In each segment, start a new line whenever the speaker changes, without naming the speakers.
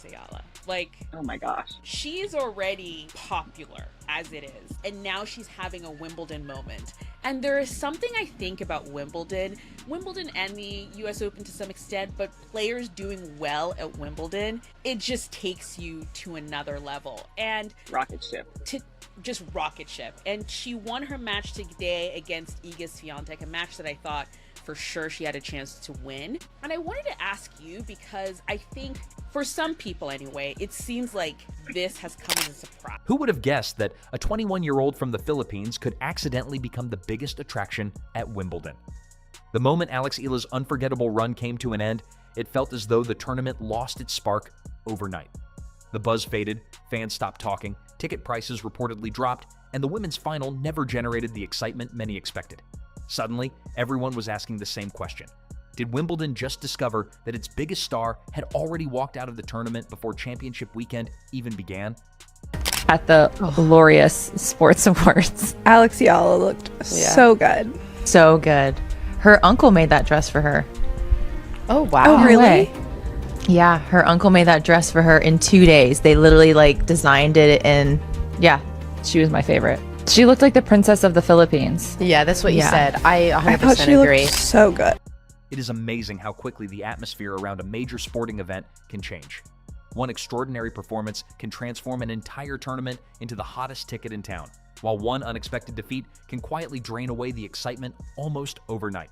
Alex Eala. Like,
oh my gosh.
She is already popular as it is, and now she's having a Wimbledon moment. And there is something I think about Wimbledon and the US Open to some extent, but players doing well at Wimbledon, it just takes you to another level. And
rocket ship.
Just rocket ship. And she won her match today against Iga Swiatek, a match that I thought for sure she had a chance to win. And I wanted to ask you, because I think for some people anyway, it seems like this has come as a surprise.
Who would have guessed that a 21-year-old from the Philippines could accidentally become the biggest attraction at Wimbledon? The moment Alex Eala's unforgettable run came to an end, it felt as though the tournament lost its spark overnight. The buzz faded, fans stopped talking, ticket prices reportedly dropped, and the women's final never generated the excitement many expected. Suddenly, everyone was asking the same question. Did Wimbledon just discover that its biggest star had already walked out of the tournament before championship weekend even began?
At the glorious sports awards,
Alex Eala looked so good.
So good. Her uncle made that dress for her.
Oh, wow. Oh, really?
Yeah, her uncle made that dress for her in 2 days. They literally designed it in, she was my favorite. She looked like the princess of the Philippines.
Yeah, that's what you said. I 100%
I thought she
agree.
Looked so good.
It is amazing how quickly the atmosphere around a major sporting event can change. One extraordinary performance can transform an entire tournament into the hottest ticket in town, while one unexpected defeat can quietly drain away the excitement almost overnight.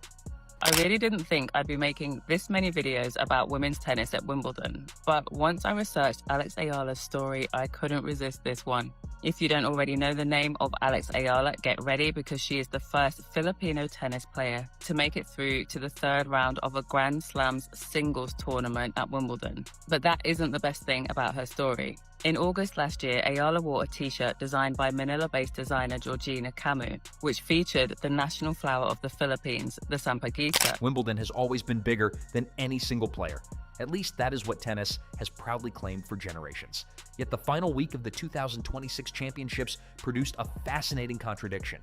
I really didn't think I'd be making this many videos about women's tennis at Wimbledon, but once I researched Alex Eala's story, I couldn't resist this one. If you don't already know the name of Alex Eala, get ready, because she is the first Filipino tennis player to make it through to the third round of a Grand Slam's singles tournament at Wimbledon. But that isn't the best thing about her story. In August last year, Eala wore a t-shirt designed by Manila-based designer Georgina Camus, which featured the national flower of the Philippines, the sampaguita.
Wimbledon has always been bigger than any single player. At least that is what tennis has proudly claimed for generations. Yet the final week of the 2026 championships produced a fascinating contradiction.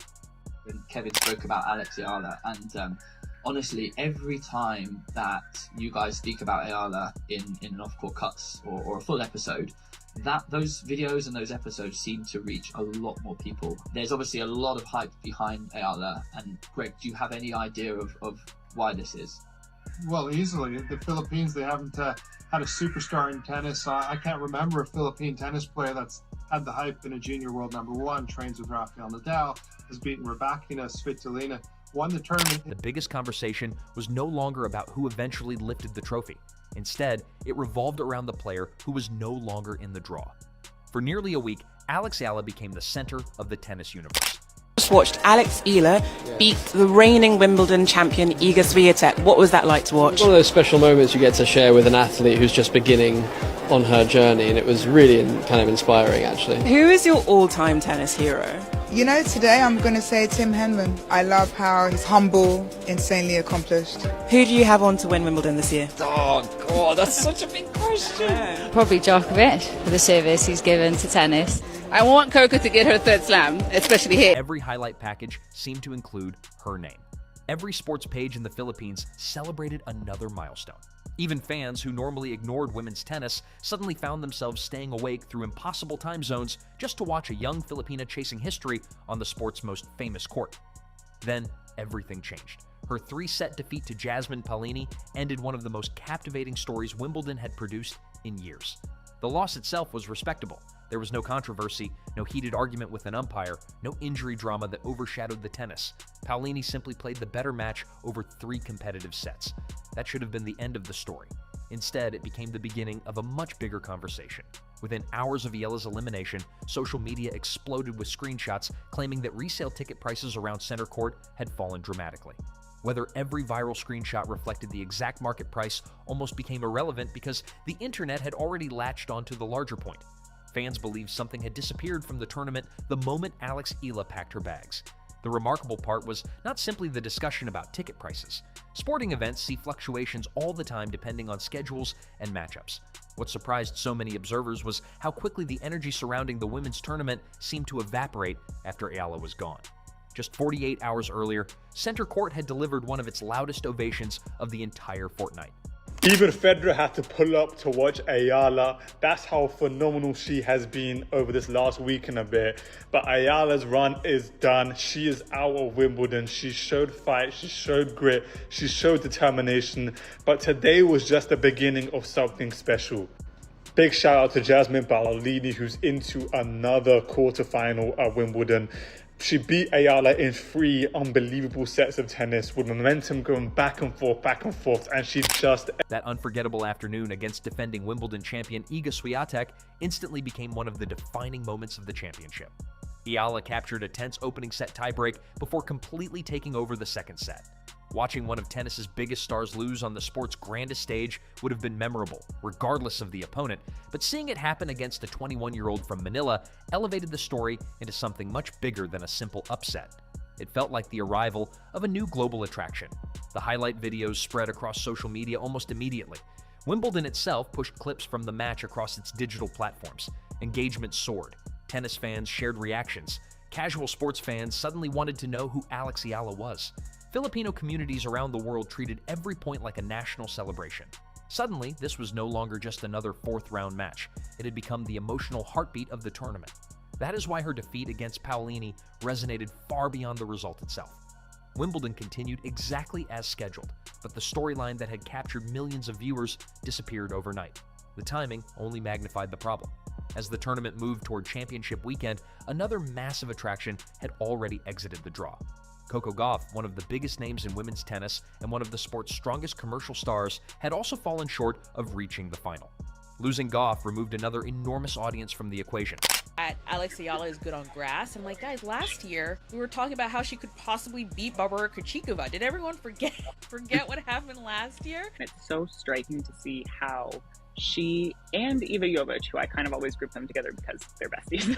Kevin spoke about Alex Eala, and honestly, every time that you guys speak about Eala in an off-court cuts or a full episode, those videos and those episodes seem to reach a lot more people. There's obviously a lot of hype behind Eala, and Greg, do you have any idea of why this is?
Well, easily. The Philippines, they haven't had a superstar in tennis. I can't remember a Philippine tennis player that's had the hype in a junior world #1, trains with Rafael Nadal, has beaten Rybakina, Svitolina, won the tournament.
The biggest conversation was no longer about who eventually lifted the trophy. Instead, it revolved around the player who was no longer in the draw. For nearly a week, Alex Eala became the center of the tennis universe.
Just watched Alex Eala beat the reigning Wimbledon champion Iga Swiatek. What was that like to watch?
One of those special moments you get to share with an athlete who's just beginning on her journey, and it was really kind of inspiring, actually.
Who is your all-time tennis hero?
You know, today I'm going to say Tim Henman. I love how he's humble, insanely accomplished.
Who do you have on to win Wimbledon this year?
Oh, God, that's such a big question.
Probably Djokovic, for the service he's given to tennis.
I want Coco to get her third slam, especially here.
Every highlight package seemed to include her name. Every sports page in the Philippines celebrated another milestone. Even fans who normally ignored women's tennis suddenly found themselves staying awake through impossible time zones just to watch a young Filipina chasing history on the sport's most famous court. Then, everything changed. Her 3-set defeat to Jasmine Paolini ended one of the most captivating stories Wimbledon had produced in years. The loss itself was respectable. There was no controversy, no heated argument with an umpire, no injury drama that overshadowed the tennis. Paolini simply played the better match over 3 competitive sets. That should have been the end of the story. Instead, it became the beginning of a much bigger conversation. Within hours of Eala's elimination, social media exploded with screenshots claiming that resale ticket prices around center court had fallen dramatically. Whether every viral screenshot reflected the exact market price almost became irrelevant because the internet had already latched onto the larger point. Fans believed something had disappeared from the tournament the moment Alex Eala packed her bags. The remarkable part was not simply the discussion about ticket prices. Sporting events see fluctuations all the time depending on schedules and matchups. What surprised so many observers was how quickly the energy surrounding the women's tournament seemed to evaporate after Eala was gone. Just 48 hours earlier, center court had delivered one of its loudest ovations of the entire fortnight.
Even Federer had to pull up to watch Eala. That's how phenomenal she has been over this last week and a bit. But Eala's run is done. She is out of Wimbledon. She showed fight, she showed grit, she showed determination. But today was just the beginning of something special. Big shout out to Jasmine Balolini, who's into another quarterfinal at Wimbledon. She beat Eala in 3 unbelievable sets of tennis with momentum going back and forth, and she just...
That unforgettable afternoon against defending Wimbledon champion Iga Swiatek instantly became one of the defining moments of the championship. Eala captured a tense opening set tiebreak before completely taking over the second set. Watching one of tennis's biggest stars lose on the sport's grandest stage would have been memorable, regardless of the opponent, but seeing it happen against a 21-year-old from Manila elevated the story into something much bigger than a simple upset. It felt like the arrival of a new global attraction. The highlight videos spread across social media almost immediately. Wimbledon itself pushed clips from the match across its digital platforms. Engagement soared. Tennis fans shared reactions. Casual sports fans suddenly wanted to know who Alex Eala was. Filipino communities around the world treated every point like a national celebration. Suddenly, this was no longer just another fourth-round match. It had become the emotional heartbeat of the tournament. That is why her defeat against Paolini resonated far beyond the result itself. Wimbledon continued exactly as scheduled, but the storyline that had captured millions of viewers disappeared overnight. The timing only magnified the problem. As the tournament moved toward championship weekend, another massive attraction had already exited the draw. Coco Gauff, one of the biggest names in women's tennis and one of the sport's strongest commercial stars, had also fallen short of reaching the final. Losing Gauff removed another enormous audience from the equation.
Alex Eala is good on grass. I'm like, guys, last year we were talking about how she could possibly beat Barbara Krejcikova. Did everyone forget what happened last year?
It's so striking to see how she and Eva Jovic, who I kind of always group them together because they're besties,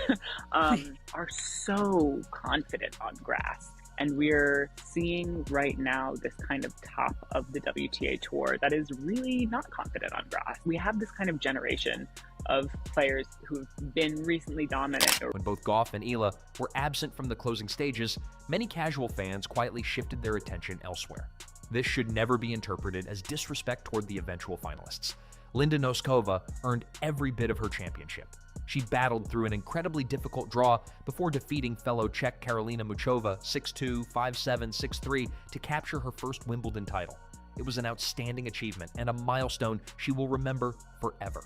are so confident on grass. And we're seeing right now this kind of top of the WTA tour that is really not confident on grass. We have this kind of generation of players who've been recently dominant.
When both Gauff and Eala were absent from the closing stages, many casual fans quietly shifted their attention elsewhere. This should never be interpreted as disrespect toward the eventual finalists. Linda Noskova earned every bit of her championship. She battled through an incredibly difficult draw before defeating fellow Czech Karolina Muchova 6-2, 5-7, 6-3 to capture her first Wimbledon title. It was an outstanding achievement and a milestone she will remember forever.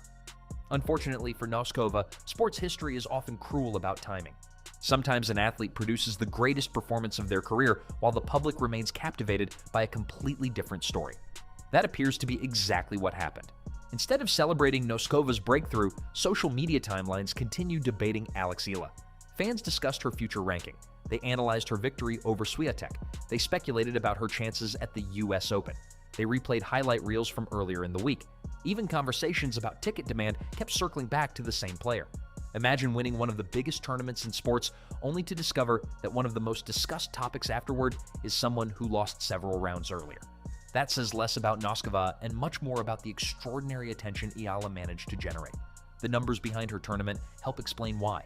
Unfortunately for Noskova, sports history is often cruel about timing. Sometimes an athlete produces the greatest performance of their career while the public remains captivated by a completely different story. That appears to be exactly what happened. Instead of celebrating Noskova's breakthrough, social media timelines continued debating Alex Eala. Fans discussed her future ranking. They analyzed her victory over Swiatek. They speculated about her chances at the US Open. They replayed highlight reels from earlier in the week. Even conversations about ticket demand kept circling back to the same player. Imagine winning one of the biggest tournaments in sports only to discover that one of the most discussed topics afterward is someone who lost several rounds earlier. That says less about Noskova and much more about the extraordinary attention Eala managed to generate. The numbers behind her tournament help explain why.